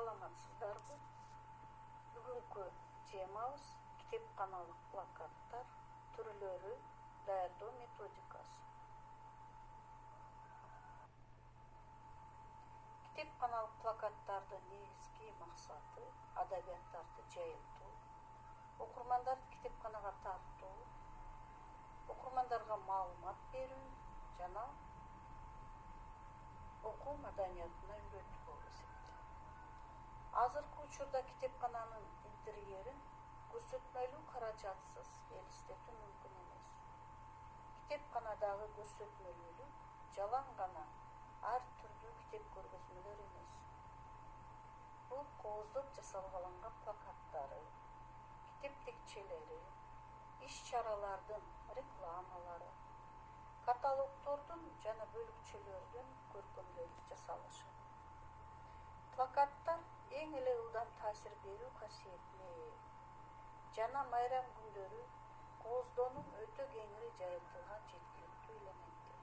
Саламатсыздарбы? Бүгүнкү темабыз китепканалык плакаттар түрлөрү, даярдоо методикасы. Китепканалык плакаттардын негизги максаты адабияттарды жайылтуу, окурмандарды китепканага тартуу, окурмандарга маалымат берүү жана окуу маданиятына үйрөтүү болуп эсептелет. Азыркы учурда китепкананын интерьерин көрсөтмөлүү каражатсыз элестетүү мүмкүн эмес. Китепканадагы көрсөтмөлүүлүк жалаң гана ар түрдүү китеп көргөзмөлөр эмес. Бул кооздоп жасалгаланган плакаттары, китеп текчелери, иш-чаралардын рекламалары, каталогдордун жана бөлүкчөлөрдүн көркөмдөлүп жасалышы. Плакаттар эң эле ылдам таасир берүү касиетине ээ жана майрам күндөрү кооздоонун өтө кеңири жайылтылган жеткиликтүү элементи.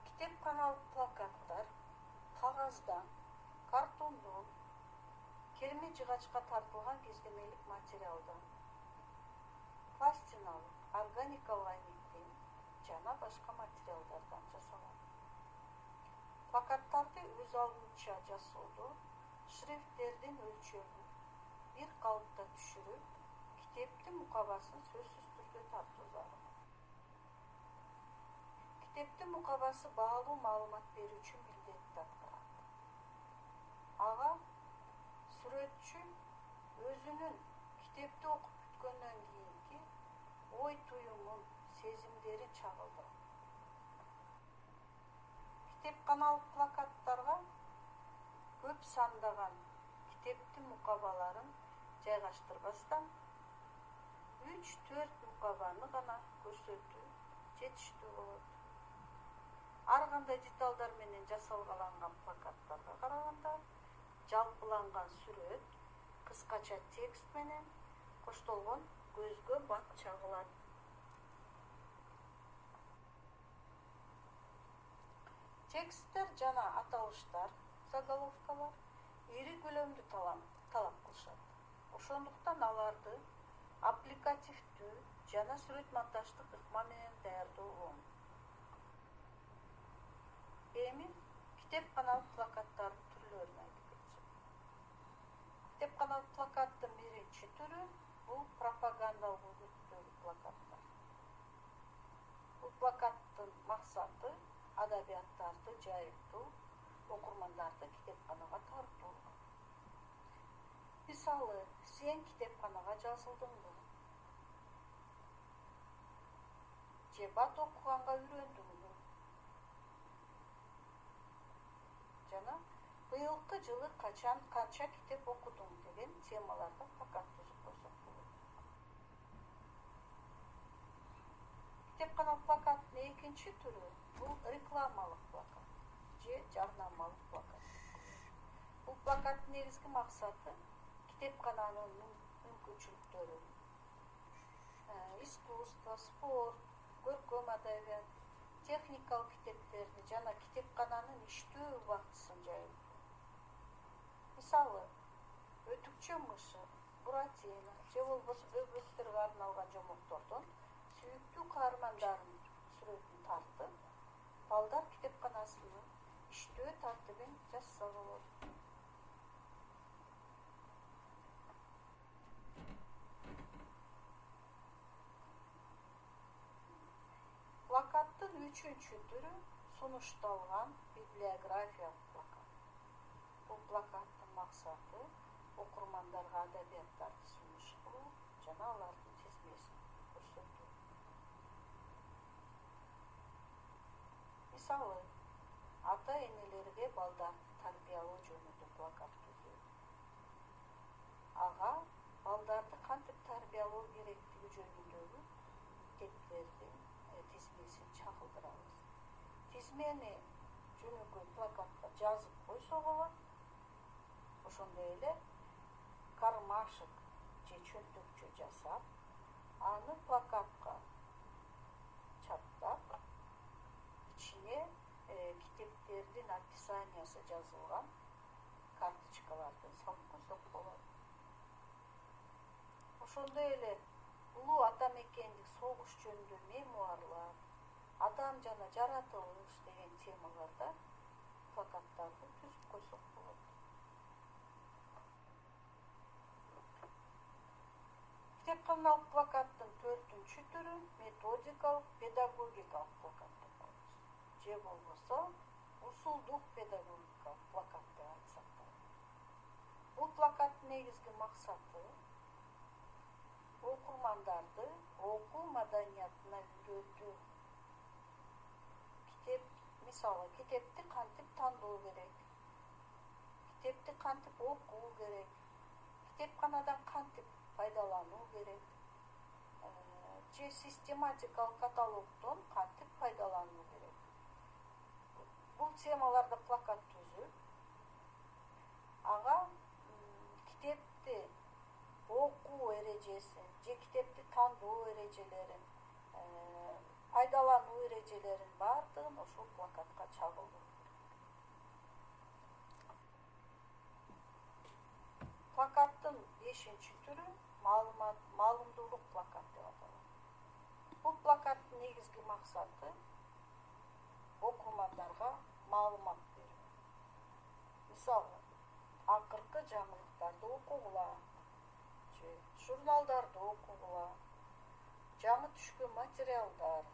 Китепканалык плакаттар кагаздан, картондон, керме жыгачка тартылган кездемелик материалдан, пластиналык, органикалык айнектен жана башка материалдардан жасалат. Плакаттарды өз алдынча жасоодо шрифттердин өлчөмүн бир калыпта түшүрүп, китептин мукабасын сөзсүз түрдө тартуу зарыл. Китептин мукабасы баалуу маалымат берүү үчүн милдетти аткарат. Ага сүрөтчү өзүнүн китепти окуп бүткөндөн кийинки ой туюмун, сезимдерин чагылдырат. Китепканалык плакаттарга көп сандаган китептин мукабаларын жайгаштырбастан 3-4 мукабаны гана көрсөтүү жетиштүү болот. Ар кандай деталдар менен жасалгаланган плакаттарга караганда жалпыланган сүрөт, кыскача текст менен коштолгон көзгө бак чагылат. Тексттер жана аталыштар, заголовкалар ири көлөмдү талап кылышат. Ошондуктан аларды аппликативдүү жана сүрөт монтаждык ыкма менен даярдоо оң. Эми китепканалык плакаттардын түрлөрүн айтып кетсек. Китепканалык плакаттын биринчи түрү бул пропагандалык үгүттөгү плакаттар. Бул плакаттын максаты адабияттарды жайылтуу, окурмандарды китепканага тартуу. Мисалы, сен китепканага жазылдыңбы? Же бат окуганга үйрөндүңбү? Жана быйылкы жылы канча китеп окудуң деген темаларда плакат түзүп койсок болот. Китепканалык плакаттын экинчи түрү бул рекламалык плакат же жарнамалык плакат. Бул плакаттын негизги максаты китепкананын мүмкүнчүлүктөрүн, искусство, спорт, көркөм адабият, техникалык китептерди жана китепкананын иштөө убактысын жайылтуу. Мисалы, Өтүкчө мышы, Буратино же болбосо бөбөктөргө арналган жомоктордон сүйүктүү каармандардын сүрөтүн тартып, балдар китепканасынын иштөө тартибин жазса болот. Плакаттын үчүнчү түрү сунушталган библиографиялык плакат. Бул плакаттын максаты окурмандарга адабияттарды сунуштоо жана алардын тизмесин көрсөтүү. Мисалы, ата-энелерге балдарды тарбиялоо жөнүндө плакат түзүү. Ага балдарды кантип тарбиялоо керектиги жөнүндөгү тексттердин тизмесин чагылдырабыз. Тизмени жөнөкөй плакатка жазып койсо болот. Ошондой эле кармашык же чөнтөкчө жасап, аны плакатка чаптап, ичине китеп описаниясы жазылган карточкаларды салып койсок болот. Ошондой эле улуу ата мекендик согуш жөнүндө мемуарлар, адам жана жаратылыш деген темаларда плакаттарды түзүп койсок болот. Китепканалык плакаттын 4-чү түрү методикалык педагогикалык плакат деп коебуз. Же болбосо усулдук педагогикалык плакат деп айтсак да. Бул плакаттын негизги максаты окурмандарды окуу маданиятына үйрөтүү. Мисалы, китепти кантип тандоо керек, китепти кантип окуу керек, китепканадан кантип пайдалануу керек, же систематикалык каталогдон кантип пайдалануу керек. Бул темаларда плакат түзүп, ага китепти окуу эрежесин же китепти тандоо эрежелерин, пайдалануу эрежелерин баардыгын ошол плакатка чагылдыруу керек. Плакаттын 5-чи түрү маалымдуулук плакат деп аталат. Бул плакаттын негизги максаты окурмандарга маалымат берүү. Мисалы, акыркы жаңылыктарды окугула, же журналдарды окугула, жаңы түшкөн материалдар,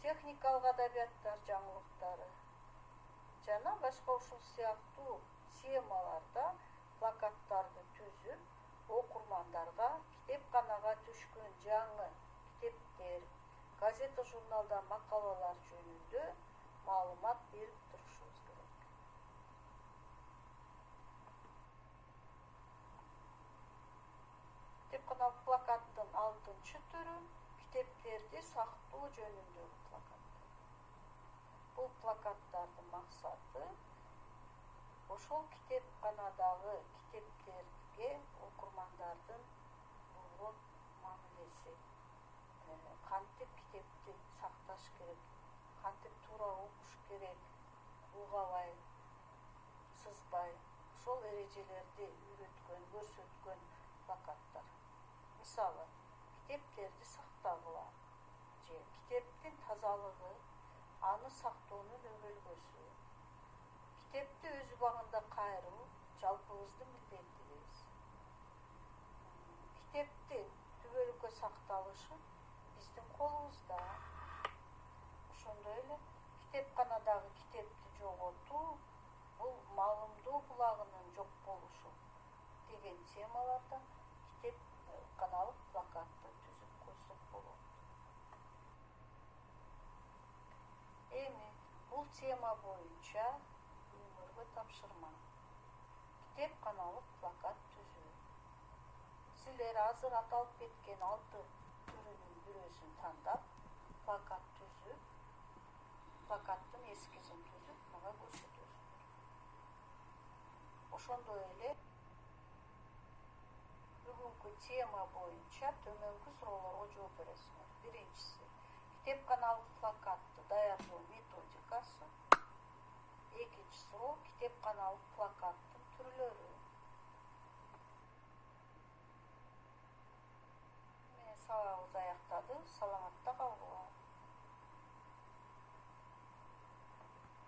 техникалык адабияттар жаңылыктары жана башка ушул сыяктуу темаларда плакаттарды түзүп, окурмандарга китепканага түшкөн жаңы китептер, газета журналда макалалар жөнүндө маалымат берип турушубуз керек. Китепканалык плакаттын 6-чы түрү китептерди сактоо жөнүндөгү плакаттар. Бул плакаттардын максаты ошол китепканадагы китептерге окурмандардын болгон мамилеси, кантип китепти сакташ керек, кантип туура окуш керек, угабай, сызбай, ошол эрежелерди үйрөткөн, көрсөткөн плакаттар. Мисалы, китептерди сактагыла, же китептин тазалыгы, аны сактоонун өгөлгөсү, китепти өз убагында кайруу жалпыбыздын милдетибиз. Китепти түбөлүккө сакталышы биздин колубузда. Ошондой эле китепканадагы китепти жоготуу бул маалымдоо булагынын жок болушу деген темаларда китепканалык плакатты түзүп койсок болот. Эми бул тема боюнча үйүңөргө тапшырма. Китепканалык плакат түзүү. Силер азыр аталып кеткен 6 түрүнүн бирөөсүн тандап, плакат түзүп, плакаттын эскизин түзүп, мага көрсөтөсүңөр. Ошондой эле бүгүнкү тема боюнча төмөнкү суроолорго жооп бересиңер. Биринчиси, китепканалык плакатты даярдоо методикасы. Экинчи суроо, китепканалык плакаттын түрлөрү. Менин сабагыбыз аяктады. Саламатта калгыла.